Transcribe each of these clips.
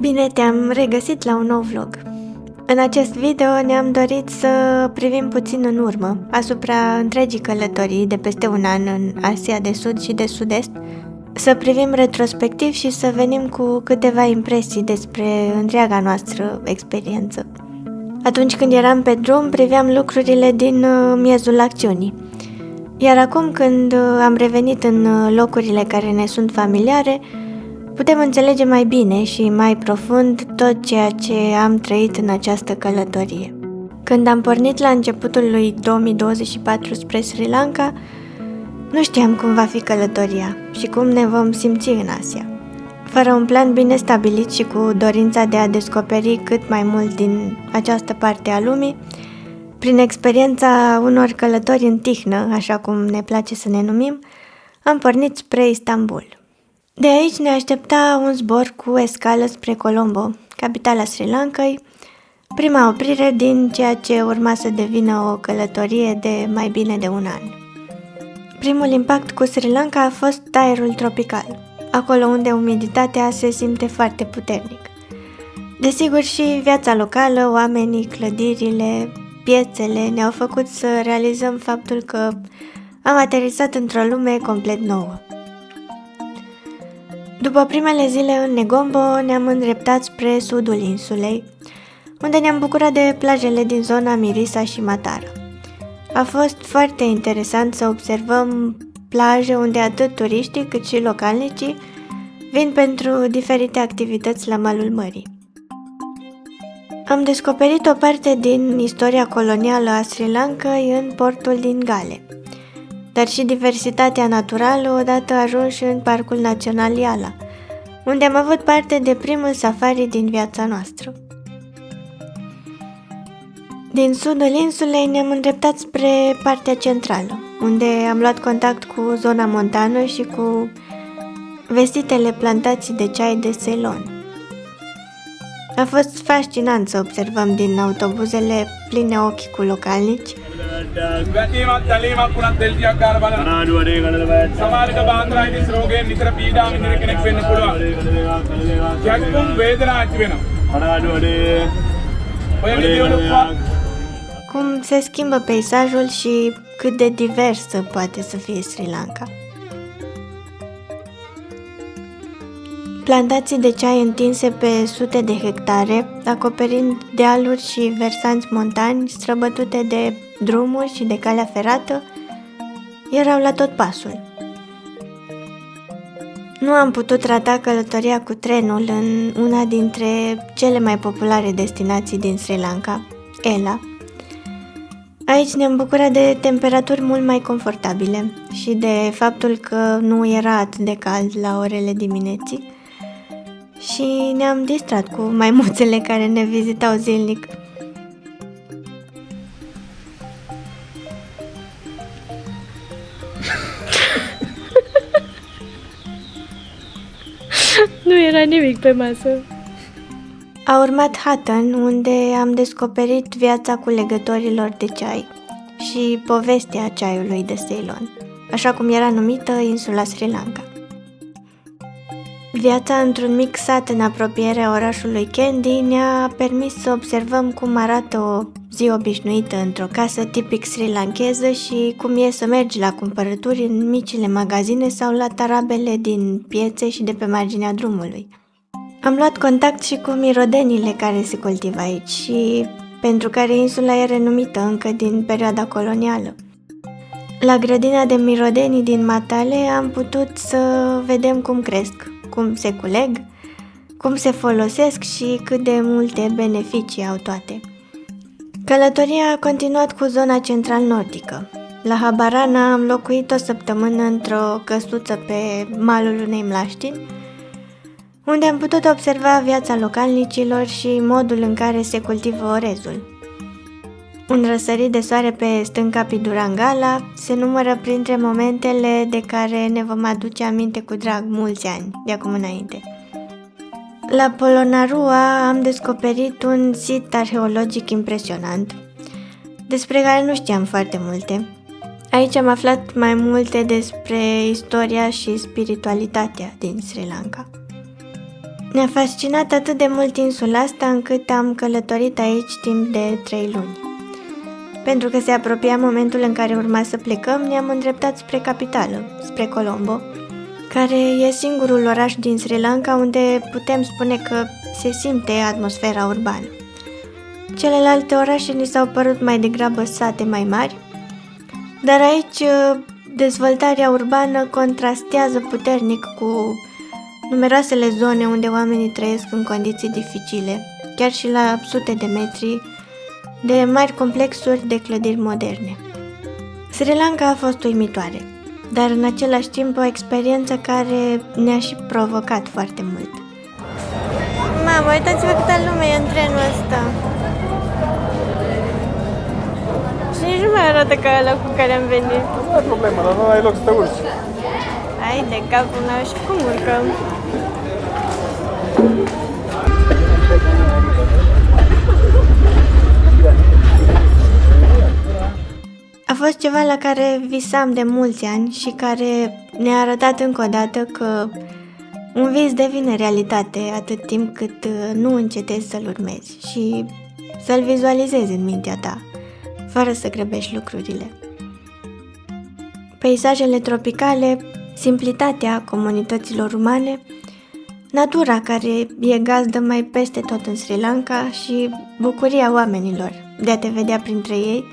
Bine te-am regăsit la un nou vlog. În acest video ne-am dorit să privim puțin în urmă asupra întregii călătorii de peste un an în Asia de Sud și de Sud-Est, să privim retrospectiv și să venim cu câteva impresii despre întreaga noastră experiență. Atunci când eram pe drum, priveam lucrurile din miezul acțiunii. Iar acum când am revenit în locurile care ne sunt familiare, putem înțelege mai bine și mai profund tot ceea ce am trăit în această călătorie. Când am pornit la începutul lui 2024 spre Sri Lanka, nu știam cum va fi călătoria și cum ne vom simți în Asia. Fără un plan bine stabilit și cu dorința de a descoperi cât mai mult din această parte a lumii, prin experiența unor călători în tihnă, așa cum ne place să ne numim, am pornit spre Istanbul. De aici ne aștepta un zbor cu escală spre Colombo, capitala Sri Lankai, prima oprire din ceea ce urma să devină o călătorie de mai bine de un an. Primul impact cu Sri Lanka a fost aerul tropical, acolo unde umiditatea se simte foarte puternic. Desigur și viața locală, oamenii, clădirile, piețele ne-au făcut să realizăm faptul că am aterizat într-o lume complet nouă. După primele zile în Negombo, ne-am îndreptat spre sudul insulei, unde ne-am bucurat de plajele din zona Mirisa și Matara. A fost foarte interesant să observăm plaje unde atât turiștii cât și localnicii vin pentru diferite activități la malul mării. Am descoperit o parte din istoria colonială a Sri Lankai în portul din Gale, dar și diversitatea naturală odată ajunși în Parcul Național Yala, unde am avut parte de primul safari din viața noastră. Din sudul insulei ne-am îndreptat spre partea centrală, unde am luat contact cu zona montană și cu vestitele plantații de ceai de Ceylon. A fost fascinant să observăm din autobuzele pline ochi cu localnici, cum se schimbă peisajul și cât de diversă poate să fie Sri Lanka. Plantații de ceai întinse pe sute de hectare, acoperind dealuri și versanți montani străbătute de drumuri și de calea ferată, erau la tot pasul. Nu am putut rata călătoria cu trenul în una dintre cele mai populare destinații din Sri Lanka, Ela. Aici ne-am bucurat de temperaturi mult mai confortabile și de faptul că nu era atât de cald la orele dimineții și ne-am distrat cu maimuțele care ne vizitau zilnic. Nu era nimic pe masă. A urmat Hatton, unde am descoperit viața culegătorilor de ceai și povestea ceaiului de Ceylon, așa cum era numită insula Sri Lanka. Viața într-un mic sat în apropierea orașului Kandy ne-a permis să observăm cum arată o zi obișnuită într-o casă tipic sri-lankeză și cum e să mergi la cumpărături în micile magazine sau la tarabele din piețe și de pe marginea drumului. Am luat contact și cu mirodenile care se cultivă aici și pentru care insula e renumită încă din perioada colonială. La grădina de mirodenii din Matale am putut să vedem cum cresc, cum se culeg, cum se folosesc și cât de multe beneficii au toate. Călătoria a continuat cu zona central-nordică. La Habarana am locuit o săptămână într-o căsuță pe malul unei mlaștini, unde am putut observa viața localnicilor și modul în care se cultivă orezul. Un răsărit de soare pe stânca Pidurangala se numără printre momentele de care ne vom aduce aminte cu drag mulți ani de acum înainte. La Polonnaruwa am descoperit un sit arheologic impresionant, despre care nu știam foarte multe. Aici am aflat mai multe despre istoria și spiritualitatea din Sri Lanka. Ne-a fascinat atât de mult insula asta încât am călătorit aici timp de 3 luni. Pentru că se apropia momentul în care urma să plecăm, ne-am îndreptat spre capitală, spre Colombo, care e singurul oraș din Sri Lanka unde putem spune că se simte atmosfera urbană. Celelalte orașe ni s-au părut mai degrabă sate mai mari, dar aici dezvoltarea urbană contrastează puternic cu numeroasele zone unde oamenii trăiesc în condiții dificile, chiar și la sute de metri de mari complexuri de clădiri moderne. Sri Lanka a fost uimitoare, dar în același timp o experiență care ne-a și provocat foarte mult. Mamă, uitați-vă câtă lume e în trenul ăsta! Și nici nu mai arată ca ăla cu care am venit. Nu ai problemă, dar nu ai loc să te urci. Hai de capul meu, și cum urcăm? A fost ceva la care visam de mulți ani și care ne-a arătat încă o dată că un vis devine realitate atât timp cât nu încetezi să-l urmezi și să-l vizualizezi în mintea ta, fără să grăbești lucrurile. Peisajele tropicale, simplitatea comunităților umane, natura care e gazdă mai peste tot în Sri Lanka și bucuria oamenilor de a te vedea printre ei,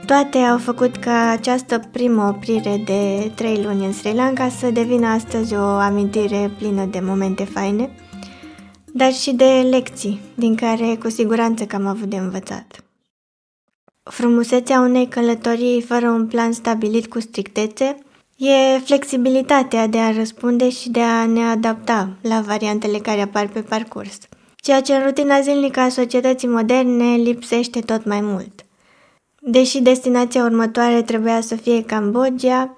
toate au făcut ca această primă oprire de 3 luni în Sri Lanka să devină astăzi o amintire plină de momente faine, dar și de lecții din care cu siguranță că am avut de învățat. Frumusețea unei călătorii fără un plan stabilit cu strictețe e flexibilitatea de a răspunde și de a ne adapta la variantele care apar pe parcurs, ceea ce în rutina zilnică a societății moderne lipsește tot mai mult. Deși destinația următoare trebuia să fie Cambodgia,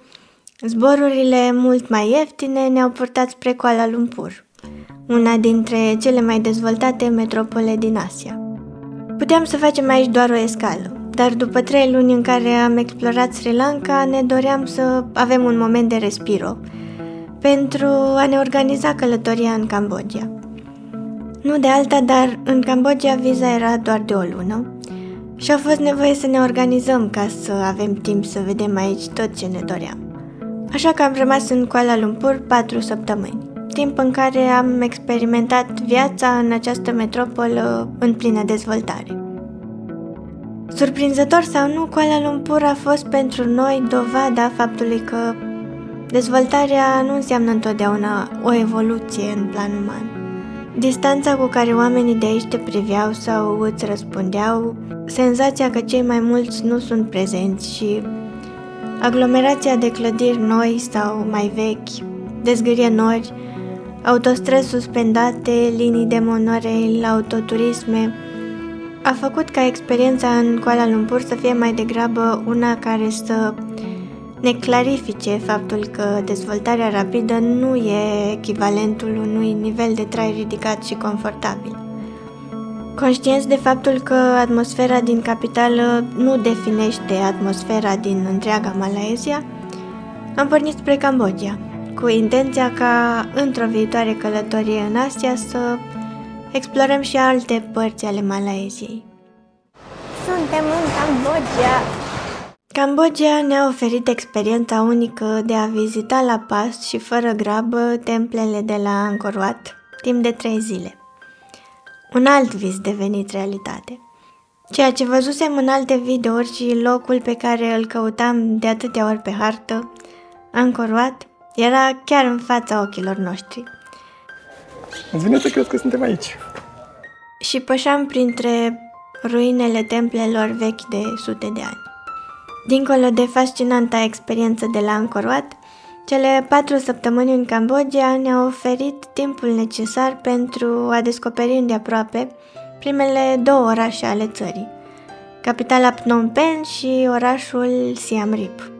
zborurile mult mai ieftine ne-au purtat spre Kuala Lumpur, una dintre cele mai dezvoltate metropole din Asia. Puteam să facem aici doar o escală, dar după 3 luni în care am explorat Sri Lanka, ne doream să avem un moment de respiro pentru a ne organiza călătoria în Cambodgia. Nu de alta, dar în Cambodgia viza era doar de o lună și a fost nevoie să ne organizăm ca să avem timp să vedem aici tot ce ne doream. Așa că am rămas în Kuala Lumpur 4 săptămâni, timp în care am experimentat viața în această metropolă în plină dezvoltare. Surprinzător sau nu, Kuala Lumpur a fost pentru noi dovada faptului că dezvoltarea nu înseamnă întotdeauna o evoluție în plan uman. Distanța cu care oamenii de aici te priveau sau îți răspundeau, senzația că cei mai mulți nu sunt prezenți și aglomerația de clădiri noi sau mai vechi, dezgârienori, autostrăzi suspendate, linii de monorail, autoturisme, a făcut ca experiența în Kuala Lumpur să fie mai degrabă una care să ne clarifice faptul că dezvoltarea rapidă nu e echivalentul unui nivel de trai ridicat și confortabil. Conștienți de faptul că atmosfera din capitală nu definește atmosfera din întreaga Malaysia, am pornit spre Cambodgia, cu intenția ca într-o viitoare călătorie în Asia să explorăm și alte părți ale Malaysiei. Suntem în Cambodgia! Cambodgia ne-a oferit experiența unică de a vizita la pas și fără grabă templele de la Angkor Wat timp de 3 zile. Un alt vis devenit realitate. Ceea ce văzusem în alte videouri și locul pe care îl căutam de atâtea ori pe hartă, Angkor Wat, era chiar în fața ochilor noștri. Îți vine să crezi că suntem aici. Și pășeam printre ruinele templelor vechi de sute de ani. Dincolo de fascinanta experiență de la Angkor Wat, cele 4 săptămâni în Cambodgia ne-au oferit timpul necesar pentru a descoperi îndeaproape primele 2 orașe ale țării, capitala Phnom Penh și orașul Siem Reap.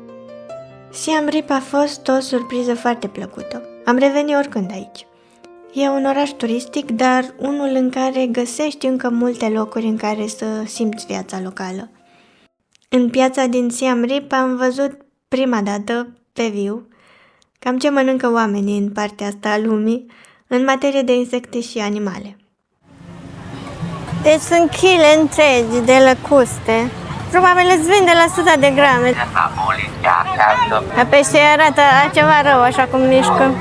Siem Reap a fost o surpriză foarte plăcută. Am revenit oricând aici. E un oraș turistic, dar unul în care găsești încă multe locuri în care să simți viața locală. În piața din Siem Reap am văzut prima dată, pe viu, cam ce mănâncă oamenii în partea asta a lumii, în materie de insecte și animale. Deci sunt chile întregi de lăcuste. Probabil îți vinde la 100 de grame. Dar pește arată ceva rău, așa cum mișcă.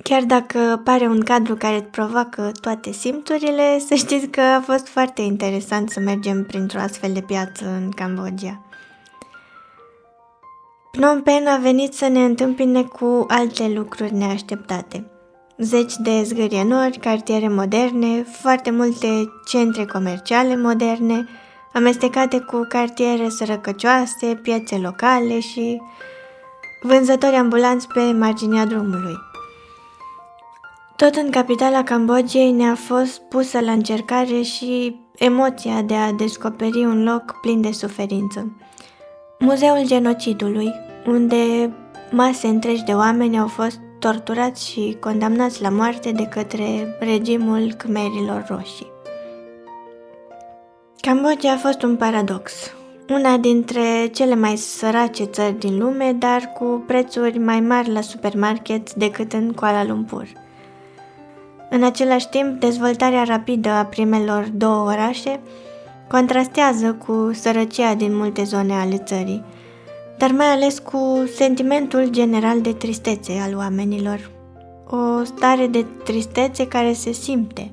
Chiar dacă pare un cadru care îți provoacă toate simțurile, să știți că a fost foarte interesant să mergem printr-o astfel de piață în Cambodgia. Phnom Penh a venit să ne întâmpine cu alte lucruri neașteptate. Zeci de zgârienori, cartiere moderne, foarte multe centre comerciale moderne, amestecate cu cartiere sărăcăcioase, piețe locale și vânzători ambulanți pe marginea drumului. Tot în capitala Cambodgiei ne-a fost pusă la încercare și emoția de a descoperi un loc plin de suferință. Muzeul genocidului, unde mase întregi de oameni au fost torturați și condamnați la moarte de către regimul Khmerilor Roșii. Cambodgia a fost un paradox, una dintre cele mai sărace țări din lume, dar cu prețuri mai mari la supermarket decât în Kuala Lumpur. În același timp, dezvoltarea rapidă a primelor două orașe contrastează cu sărăcia din multe zone ale țării, dar mai ales cu sentimentul general de tristețe al oamenilor. O stare de tristețe care se simte.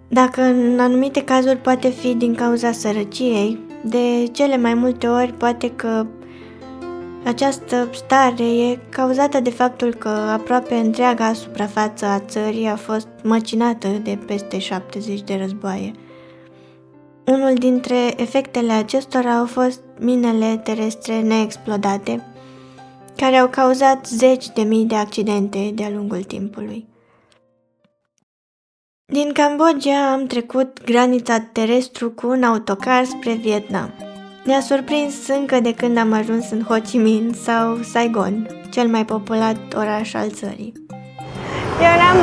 Dacă în anumite cazuri poate fi din cauza sărăciei, de cele mai multe ori poate că această stare e cauzată de faptul că aproape întreaga suprafață a țării a fost măcinată de peste 70 de războaie. Unul dintre efectele acestora au fost minele terestre neexplodate, care au cauzat zeci de mii de accidente de-a lungul timpului. Din Cambodgia am trecut granița terestru cu un autocar spre Vietnam. Ne-a surprins încă de când am ajuns în Ho Chi Minh sau Saigon, cel mai populat oraș al țării. Eu n-am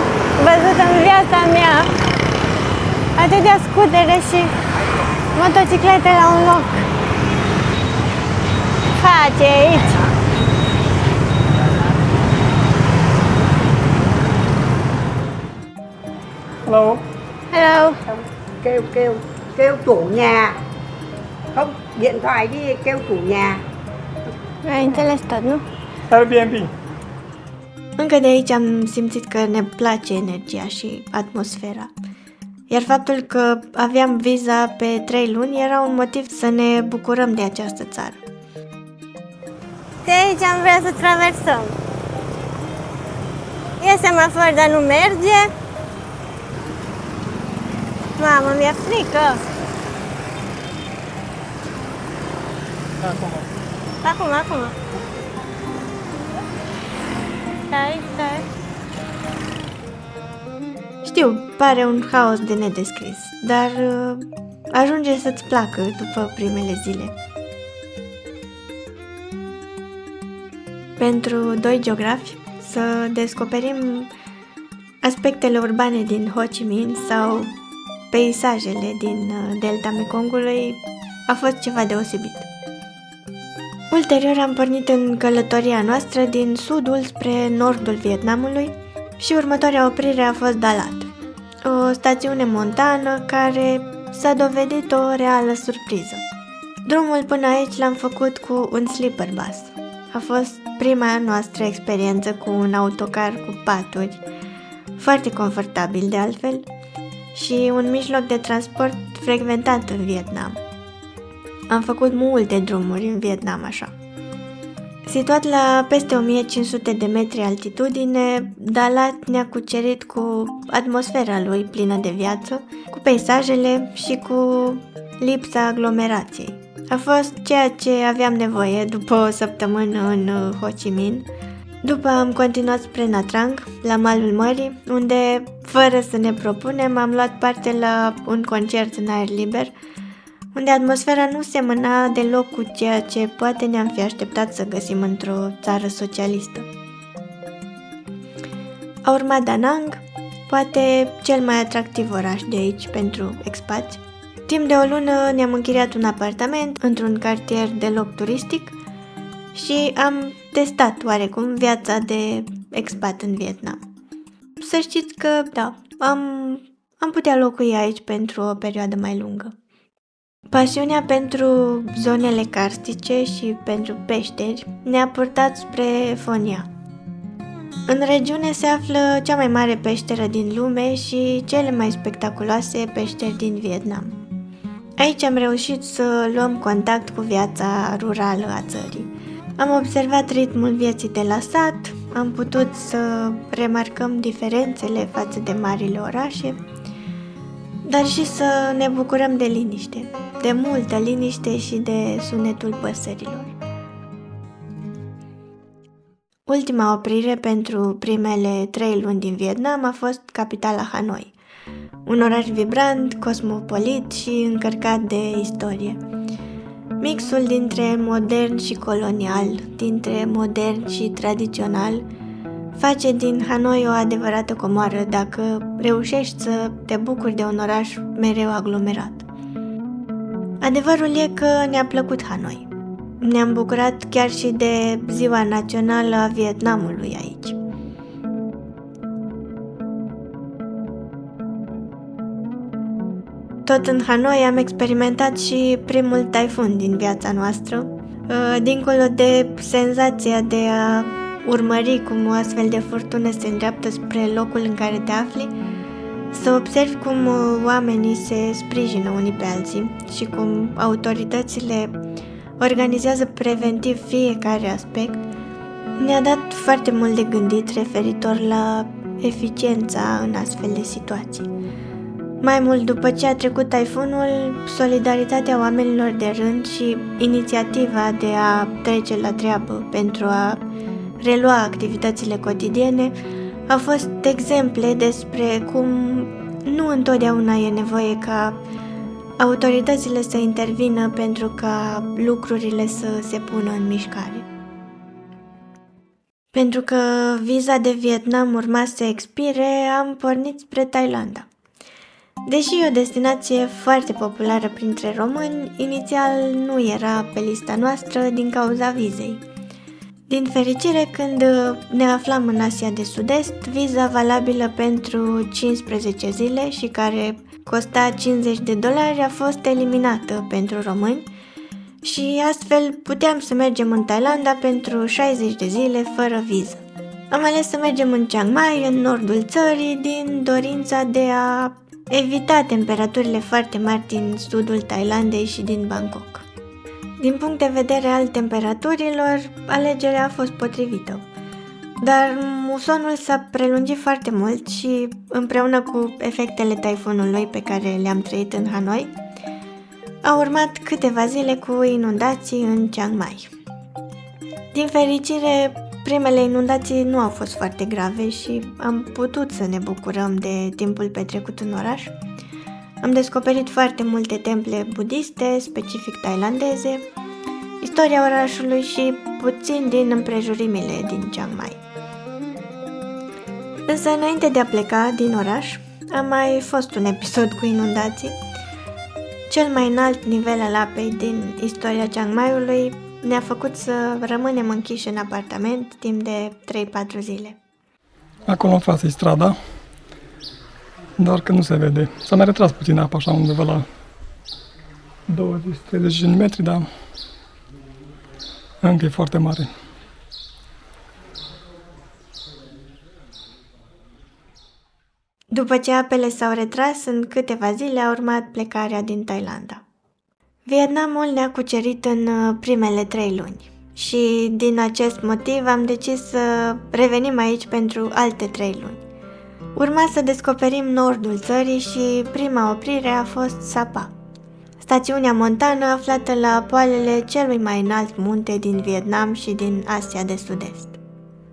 văzut în viața mea atâtea scutere și motociclete la un loc. Face aici! Hello. Hello! Kêu chủ nhà, không điện thoại đi kêu chủ nhà. Ai înțeles tot, nu? Airbnb. Încă de aici am simțit că ne place energia și atmosfera. Iar faptul că aveam viza pe 3 luni era un motiv să ne bucurăm de această țară. De aici am vrea să traversăm. E semafor, dar nu merge. Mamă, mi-e frică. Acum. Stai. Știu, pare un haos de nedescris, dar ajunge să-ți placă după primele zile. Pentru doi geografi, să descoperim aspectele urbane din Ho Chi Minh sau peisajele din delta Mekongului a fost ceva deosebit. Ulterior am pornit în călătoria noastră din sudul spre nordul Vietnamului și următoarea oprire a fost Dalat, o stațiune montană care s-a dovedit o reală surpriză. Drumul până aici l-am făcut cu un sleeper bus. A fost prima noastră experiență cu un autocar cu paturi, foarte confortabil de altfel, și un mijloc de transport frecventat în Vietnam. Am făcut multe drumuri în Vietnam așa. Situat la peste 1500 de metri altitudine, Dalat ne-a cucerit cu atmosfera lui plină de viață, cu peisajele și cu lipsa aglomerației. A fost ceea ce aveam nevoie după o săptămână în Ho Chi Minh. După am continuat spre Nha Trang, la malul mării, unde, fără să ne propunem, am luat parte la un concert în aer liber, unde atmosfera nu semăna deloc cu ceea ce poate ne-am fi așteptat să găsim într-o țară socialistă. A urmat Da Nang, poate cel mai atractiv oraș de aici pentru expați. Timp de o lună ne-am închiriat un apartament într-un cartier deloc turistic și am testat oarecum viața de expat în Vietnam. Să știți că, da, am putea locui aici pentru o perioadă mai lungă. Pasiunea pentru zonele carstice și pentru peșteri ne-a purtat spre Phong Nha. În regiune se află cea mai mare peșteră din lume și cele mai spectaculoase peșteri din Vietnam. Aici am reușit să luăm contact cu viața rurală a țării. Am observat ritmul vieții de la sat, am putut să remarcăm diferențele față de marile orașe, dar și să ne bucurăm de liniște, de multă liniște și de sunetul păsărilor. Ultima oprire pentru primele 3 luni din Vietnam a fost capitala Hanoi, un oraș vibrant, cosmopolit și încărcat de istorie. Mixul dintre modern și colonial, dintre modern și tradițional, face din Hanoi o adevărată comoară dacă reușești să te bucuri de un oraș mereu aglomerat. Adevărul e că ne-a plăcut Hanoi. Ne-am bucurat chiar și de ziua națională a Vietnamului aici. Tot în Hanoi am experimentat și primul taifun din viața noastră, dincolo de senzația de a urmări cum o astfel de furtună se îndreaptă spre locul în care te afli, să observi cum oamenii se sprijină unii pe alții și cum autoritățile organizează preventiv fiecare aspect, ne-a dat foarte mult de gândit referitor la eficiența în astfel de situații. Mai mult, după ce a trecut taifunul, solidaritatea oamenilor de rând și inițiativa de a trece la treabă pentru a relua activitățile cotidiene au fost exemple despre cum nu întotdeauna e nevoie ca autoritățile să intervină pentru ca lucrurile să se pună în mișcare. Pentru că viza de Vietnam urma să expire, am pornit spre Thailanda. Deși e o destinație foarte populară printre români, inițial nu era pe lista noastră din cauza vizei. Din fericire, când ne aflam în Asia de Sud-Est, viza valabilă pentru 15 zile și care costa $50 a fost eliminată pentru români și astfel puteam să mergem în Thailanda pentru 60 de zile fără viză. Am ales să mergem în Chiang Mai, în nordul țării, din dorința de a evita temperaturile foarte mari din sudul Thailandei și din Bangkok. Din punct de vedere al temperaturilor, alegerea a fost potrivită. Dar musonul s-a prelungit foarte mult și, împreună cu efectele taifunului pe care le-am trăit în Hanoi, au urmat câteva zile cu inundații în Chiang Mai. Din fericire, primele inundații nu au fost foarte grave și am putut să ne bucurăm de timpul petrecut în oraș. Am descoperit foarte multe temple budiste, specific thailandeze, istoria orașului și puțin din împrejurimile din Chiang Mai. Însă, înainte de a pleca din oraș, a mai fost un episod cu inundații. Cel mai înalt nivel al apei din istoria Chiang Mai-ului ne-a făcut să rămânem închiși în apartament timp de 3-4 zile. Acolo în față e strada, doar că nu se vede. S-a mai retras puțin apa, așa undeva la 20-30 de metri, dar încă e foarte mare. După ce apele s-au retras, în câteva zile a urmat plecarea din Thailanda. Vietnamul ne-a cucerit în primele 3 luni și din acest motiv am decis să revenim aici pentru alte 3 luni. Urma să descoperim nordul țării și prima oprire a fost Sapa, stațiunea montană aflată la poalele celui mai înalt munte din Vietnam și din Asia de Sud-Est.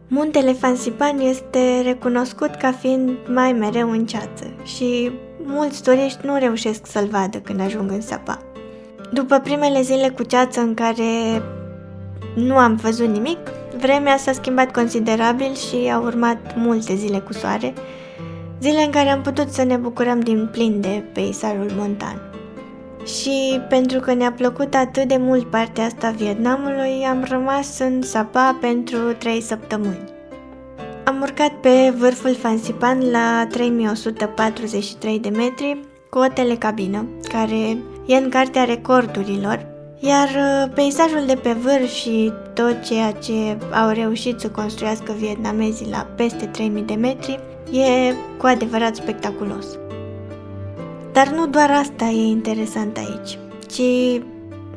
Muntele Phan Xipan este recunoscut ca fiind mai mereu în ceață și mulți turiști nu reușesc să-l vadă când ajung în Sapa. După primele zile cu ceață în care nu am văzut nimic, vremea s-a schimbat considerabil și au urmat multe zile cu soare, zile în care am putut să ne bucurăm din plin de peisajul montan. Și pentru că ne-a plăcut atât de mult partea asta a Vietnamului, am rămas în Sapa pentru 3 săptămâni. Am urcat pe vârful Fansipan la 3143 de metri cu o telecabină, care e în cartea recordurilor, iar peisajul de pe vârf și tot ceea ce au reușit să construiască vietnamezii la peste 3000 de metri e cu adevărat spectaculos. Dar nu doar asta e interesant aici, ci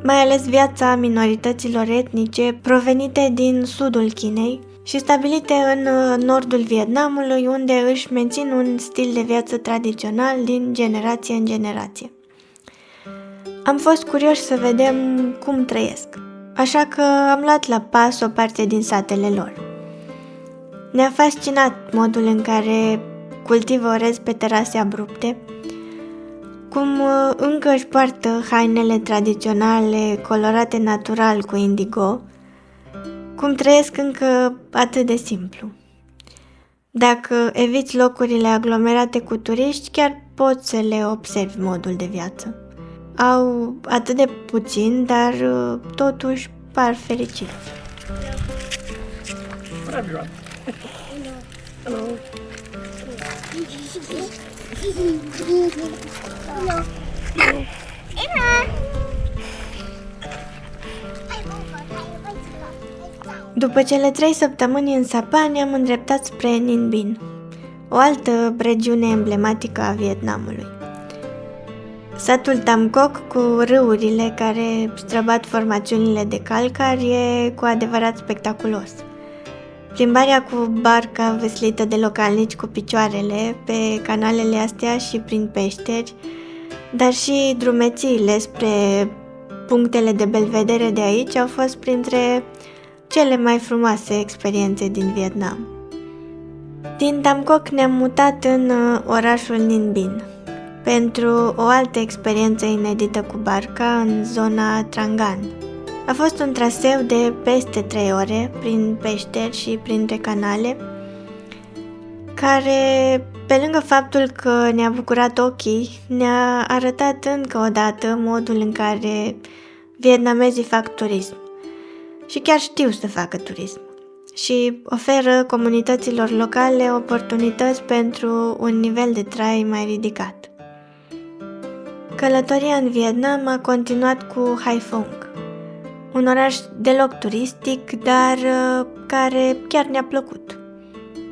mai ales viața minorităților etnice provenite din sudul Chinei și stabilite în nordul Vietnamului, unde își mențin un stil de viață tradițional din generație în generație. Am fost curioși să vedem cum trăiesc, așa că am luat la pas o parte din satele lor. Ne-a fascinat modul în care cultivă orez pe terase abrupte, cum încă își poartă hainele tradiționale colorate natural cu indigo, cum trăiesc încă atât de simplu. Dacă eviți locurile aglomerate cu turiști, chiar poți să le observi modul de viață. Au atât de puțin, dar totuși par fericiți. După cele 3 săptămâni în Sapa, ne-am îndreptat spre Ninh Binh, o altă regiune emblematică a Vietnamului. Satul Tam Coc, cu râurile care străbat formațiunile de calcar, e cu adevărat spectaculos. Plimbarea cu barca veslită de localnici cu picioarele pe canalele astea și prin peșteri, dar și drumețiile spre punctele de belvedere de aici au fost printre cele mai frumoase experiențe din Vietnam. Din Tam Coc ne-am mutat în orașul Ninh Binh pentru o altă experiență inedită cu barca în zona Trang An. A fost un traseu de peste 3 ore prin peșteri și printre canale, care, pe lângă faptul că ne-a bucurat ochii, ne-a arătat încă o dată modul în care vietnamezii fac turism. Și chiar știu să facă turism. Și oferă comunităților locale oportunități pentru un nivel de trai mai ridicat. Călătoria în Vietnam a continuat cu Haiphong, un oraș deloc turistic, dar care chiar ne-a plăcut.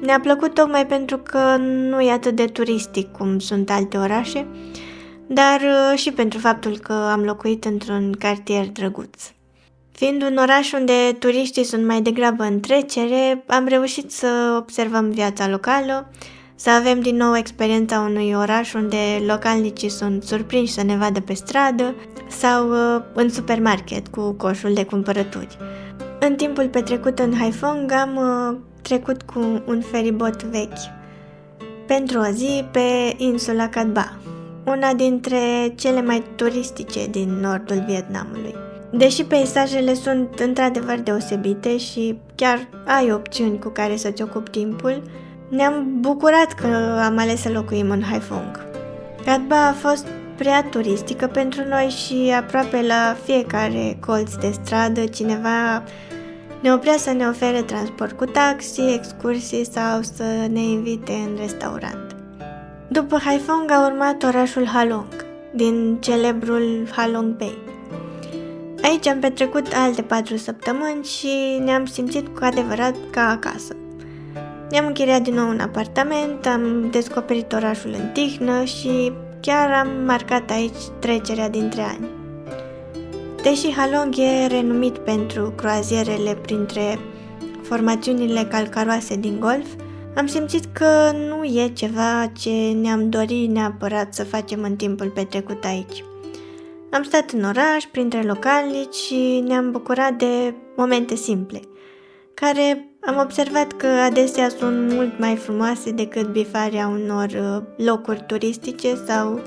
Ne-a plăcut tocmai pentru că nu e atât de turistic cum sunt alte orașe, dar și pentru faptul că am locuit într-un cartier drăguț. Fiind un oraș unde turiștii sunt mai degrabă în trecere, am reușit să observăm viața locală, să avem din nou experiența unui oraș unde localnicii sunt surprinși să ne vadă pe stradă sau în supermarket cu coșul de cumpărături. În timpul petrecut în Haiphong am trecut cu un feribot vechi pentru o zi pe insula Cat Ba, una dintre cele mai turistice din nordul Vietnamului. Deși peisajele sunt într-adevăr deosebite și chiar ai opțiuni cu care să-ți ocupi timpul, ne-am bucurat că am ales să locuim în Haiphong. Cat Ba a fost prea turistică pentru noi și aproape la fiecare colț de stradă cineva ne oprea să ne ofere transport cu taxi, excursii sau să ne invite în restaurant. După Haiphong a urmat orașul Halong, din celebrul Halong Bay. Aici am petrecut alte 4 săptămâni și ne-am simțit cu adevărat ca acasă. Ne-am închiriat din nou un apartament, am descoperit orașul în tihnă și chiar am marcat aici trecerea dintre ani. Deși Halong e renumit pentru croazierele printre formațiunile calcaroase din Golf, am simțit că nu e ceva ce ne-am dorit neapărat să facem în timpul petrecut aici. Am stat în oraș, printre localnici și ne-am bucurat de momente simple, care am observat că adesea sunt mult mai frumoase decât bifarea unor locuri turistice sau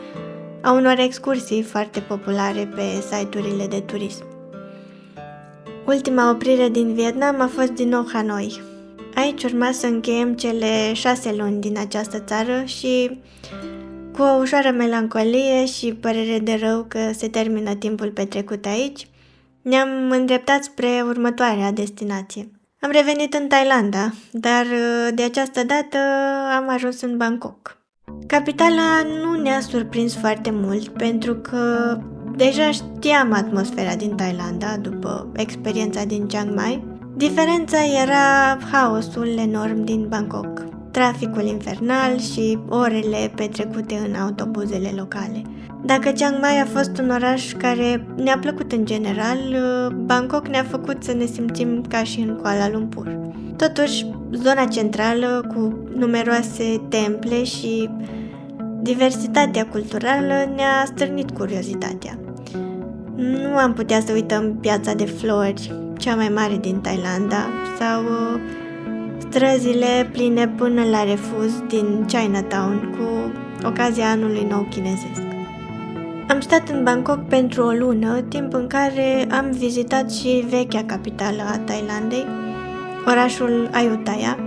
a unor excursii foarte populare pe site-urile de turism. Ultima oprire din Vietnam a fost din nou Hanoi. Aici urma să încheiem cele 6 luni din această țară și Cu o ușoară melancolie și părere de rău că se termină timpul petrecut aici, ne-am îndreptat spre următoarea destinație. Am revenit în Thailanda, dar de această dată am ajuns în Bangkok. Capitala nu ne-a surprins foarte mult pentru că deja știam atmosfera din Thailanda după experiența din Chiang Mai. Diferența era haosul enorm din Bangkok, traficul infernal și orele petrecute în autobuzele locale. Dacă Chiang Mai a fost un oraș care ne-a plăcut în general, Bangkok ne-a făcut să ne simțim ca și în Kuala Lumpur. Totuși, zona centrală, cu numeroase temple și diversitatea culturală, ne-a stârnit curiozitatea. Nu am putea să uităm piața de flori, cea mai mare din Thailanda, sau străzile pline până la refuz din Chinatown cu ocazia anului nou chinezesc. Am stat în Bangkok pentru o lună, timp în care am vizitat și vechea capitală a Thailandei, orașul Ayutthaya,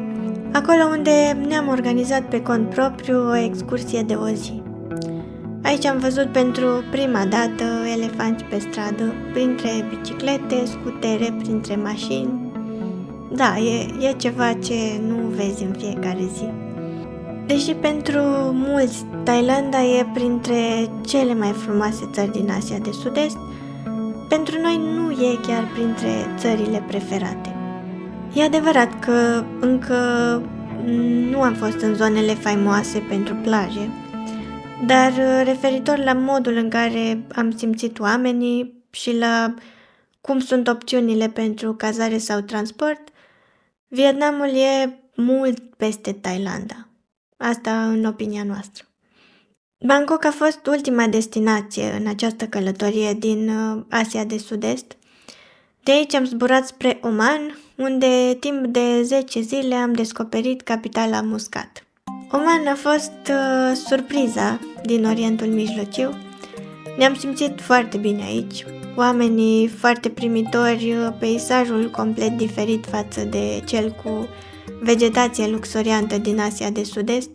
acolo unde ne-am organizat pe cont propriu o excursie de o zi. Aici am văzut pentru prima dată elefanți pe stradă, printre biciclete, scutere, printre mașini. Da, e ceva ce nu vezi în fiecare zi. Deși pentru mulți Thailanda e printre cele mai frumoase țări din Asia de Sud-Est, pentru noi nu e chiar printre țările preferate. E adevărat că încă nu am fost în zonele faimoase pentru plaje, dar referitor la modul în care am simțit oamenii și la cum sunt opțiunile pentru cazare sau transport, Vietnamul e mult peste Thailanda. Asta în opinia noastră. Bangkok a fost ultima destinație în această călătorie din Asia de Sud-Est. De aici am zburat spre Oman, unde timp de 10 zile am descoperit capitala Muscat. Oman a fost surpriza din Orientul Mijlociu. Ne-am simțit foarte bine aici, oamenii foarte primitori, peisajul complet diferit față de cel cu vegetație luxuriantă din Asia de Sud-Est,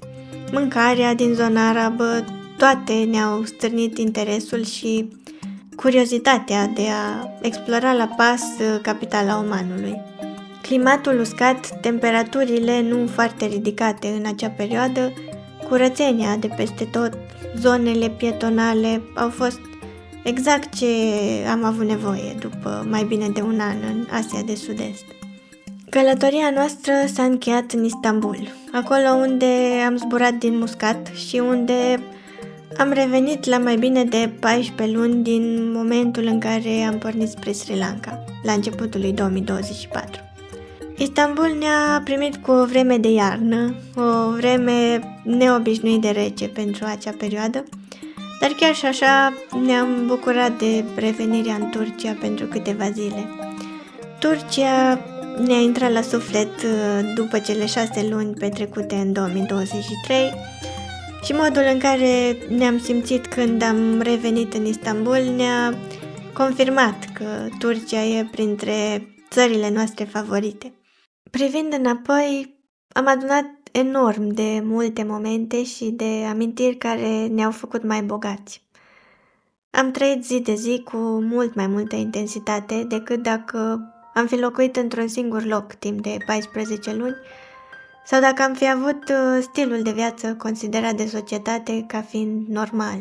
mâncarea din zona arabă, toate ne-au stârnit interesul și curiozitatea de a explora la pas capitala Omanului. Climatul uscat, temperaturile nu foarte ridicate în acea perioadă, curățenia de peste tot, zonele pietonale au fost exact ce am avut nevoie după mai bine de un an în Asia de Sud-Est. Călătoria noastră s-a încheiat în Istanbul, acolo unde am zburat din Muscat și unde am revenit la mai bine de 14 luni din momentul în care am pornit spre Sri Lanka, la începutul lui 2024. Istanbul ne-a primit cu o vreme de iarnă, o vreme neobișnuit de rece pentru acea perioadă, dar chiar și așa ne-am bucurat de revenirea în Turcia pentru câteva zile. Turcia ne-a intrat la suflet după cele 6 luni petrecute în 2023 și modul în care ne-am simțit când am revenit în Istanbul ne-a confirmat că Turcia e printre țările noastre favorite. Privind înapoi, am adunat enorm de multe momente și de amintiri care ne-au făcut mai bogați. Am trăit zi de zi cu mult mai multă intensitate decât dacă am fi locuit într-un singur loc timp de 14 luni sau dacă am fi avut stilul de viață considerat de societate ca fiind normal.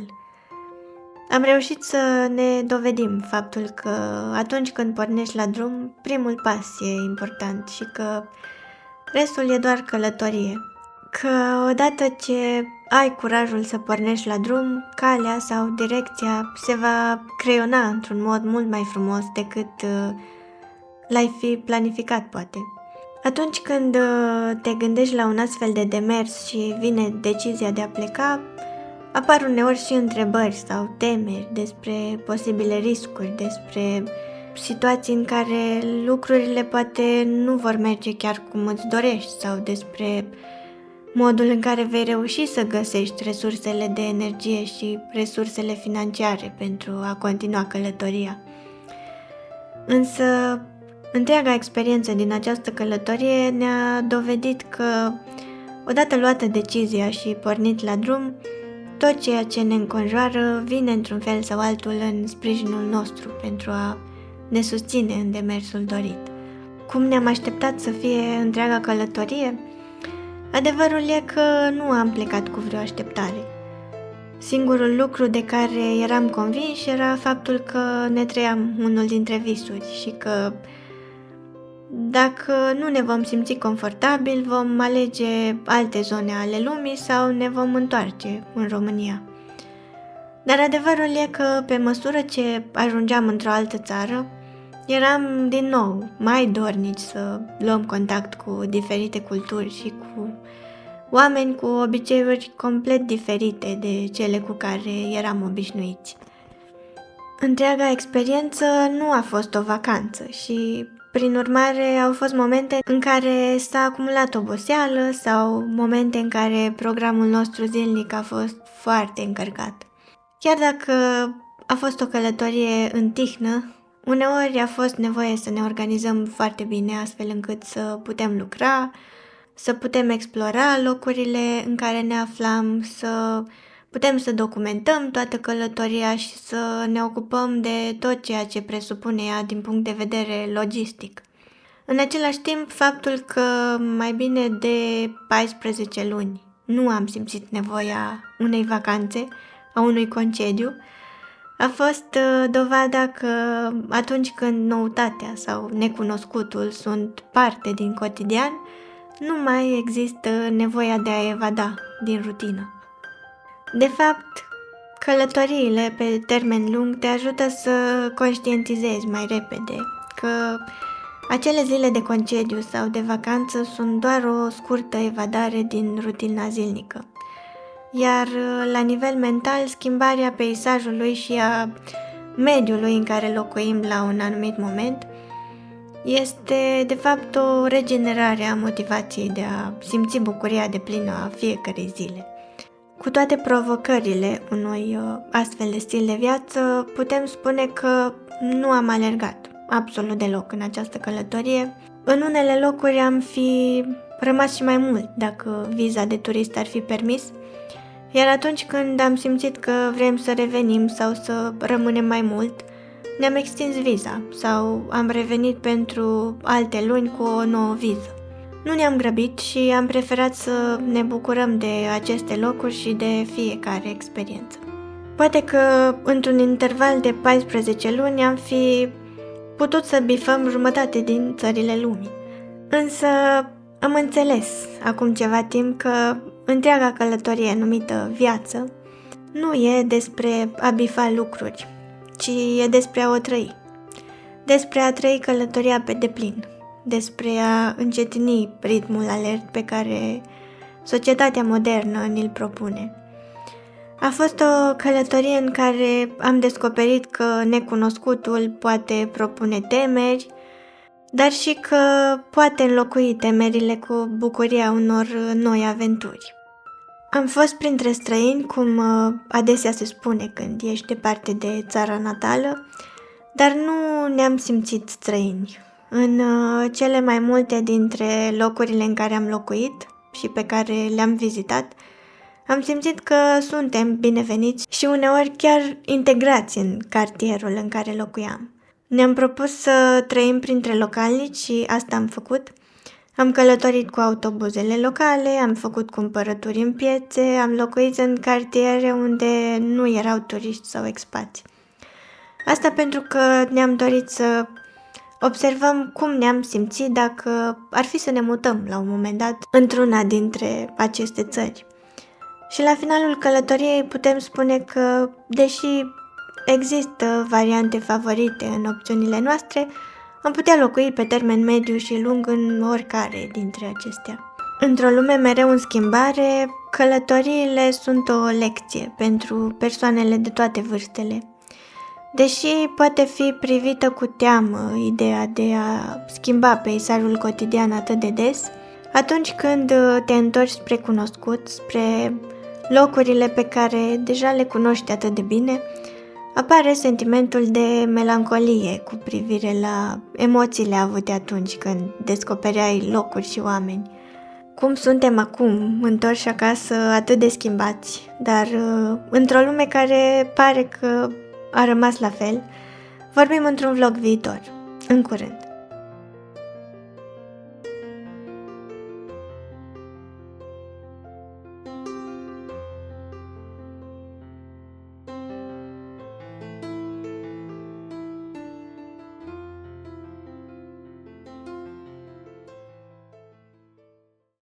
Am reușit să ne dovedim faptul că atunci când pornești la drum, primul pas e important și că restul e doar călătorie. Că odată ce ai curajul să pornești la drum, calea sau direcția se va creiona într-un mod mult mai frumos decât l-ai fi planificat, poate. Atunci când te gândești la un astfel de demers și vine decizia de a pleca, apar uneori și întrebări sau temeri despre posibile riscuri, despre situații în care lucrurile poate nu vor merge chiar cum îți dorești sau despre modul în care vei reuși să găsești resursele de energie și resursele financiare pentru a continua călătoria. Însă, întreaga experiență din această călătorie ne-a dovedit că, odată luată decizia și pornit la drum, tot ceea ce ne înconjoară vine într-un fel sau altul în sprijinul nostru pentru a ne susține în demersul dorit. Cum ne-am așteptat să fie întreaga călătorie? Adevărul e că nu am plecat cu vreo așteptare. Singurul lucru de care eram convins era faptul că ne trăiam unul dintre visuri și că dacă nu ne vom simți confortabil, vom alege alte zone ale lumii sau ne vom întoarce în România. Dar adevărul e că pe măsură ce ajungeam într-o altă țară, eram din nou mai dornici să luăm contact cu diferite culturi și cu oameni cu obiceiuri complet diferite de cele cu care eram obișnuiți. Întreaga experiență nu a fost o vacanță și, prin urmare, au fost momente în care s-a acumulat oboseală sau momente în care programul nostru zilnic a fost foarte încărcat. Chiar dacă a fost o călătorie în tihnă, uneori a fost nevoie să ne organizăm foarte bine astfel încât să putem lucra, să putem explora locurile în care ne aflam, să putem să documentăm toată călătoria și să ne ocupăm de tot ceea ce presupune ea din punct de vedere logistic. În același timp, faptul că mai bine de 14 luni nu am simțit nevoia unei vacanțe, a unui concediu, a fost dovada că atunci când noutatea sau necunoscutul sunt parte din cotidian, nu mai există nevoia de a evada din rutină. De fapt, călătoriile pe termen lung te ajută să conștientizezi mai repede că acele zile de concediu sau de vacanță sunt doar o scurtă evadare din rutina zilnică. Iar la nivel mental, schimbarea peisajului și a mediului în care locuim la un anumit moment este de fapt o regenerare a motivației de a simți bucuria deplină a fiecărei zile. Cu toate provocările unui astfel de stil de viață, putem spune că nu am alergat absolut deloc în această călătorie. În unele locuri am fi rămas și mai mult dacă viza de turist ar fi permis, iar atunci când am simțit că vrem să revenim sau să rămânem mai mult, ne-am extins viza sau am revenit pentru alte luni cu o nouă viză. Nu ne-am grăbit și am preferat să ne bucurăm de aceste locuri și de fiecare experiență. Poate că într-un interval de 14 luni am fi putut să bifăm jumătate din țările lumii. Însă am înțeles acum ceva timp că întreaga călătorie numită viață nu e despre a bifa lucruri, ci e despre a o trăi. Despre a trăi călătoria pe deplin, despre a încetini ritmul alert pe care societatea modernă ni-l propune. A fost o călătorie în care am descoperit că necunoscutul poate propune temeri, dar și că poate înlocui temerile cu bucuria unor noi aventuri. Am fost printre străini, cum adesea se spune când ești departe de țara natală, dar nu ne-am simțit străini. În cele mai multe dintre locurile în care am locuit și pe care le-am vizitat, am simțit că suntem bineveniți și uneori chiar integrați în cartierul în care locuiam. Ne-am propus să trăim printre localnici și asta am făcut. Am călătorit cu autobuzele locale, am făcut cumpărături în piețe, am locuit în cartiere unde nu erau turiști sau expați. Asta pentru că ne-am dorit să observăm cum ne-am simțit dacă ar fi să ne mutăm la un moment dat într-una dintre aceste țări. Și la finalul călătoriei putem spune că, deși există variante favorite în opțiunile noastre, am putea locui pe termen mediu și lung în oricare dintre acestea. Într-o lume mereu în schimbare, călătoriile sunt o lecție pentru persoanele de toate vârstele. Deși poate fi privită cu teamă ideea de a schimba peisajul cotidian atât de des, atunci când te întorci spre cunoscut, spre locurile pe care deja le cunoști atât de bine, apare sentimentul de melancolie cu privire la emoțiile avute atunci când descopereai locuri și oameni. cum suntem acum, întorși acasă, atât de schimbați, dar într-o lume care pare că a rămas la fel, vorbim într-un vlog viitor, în curând.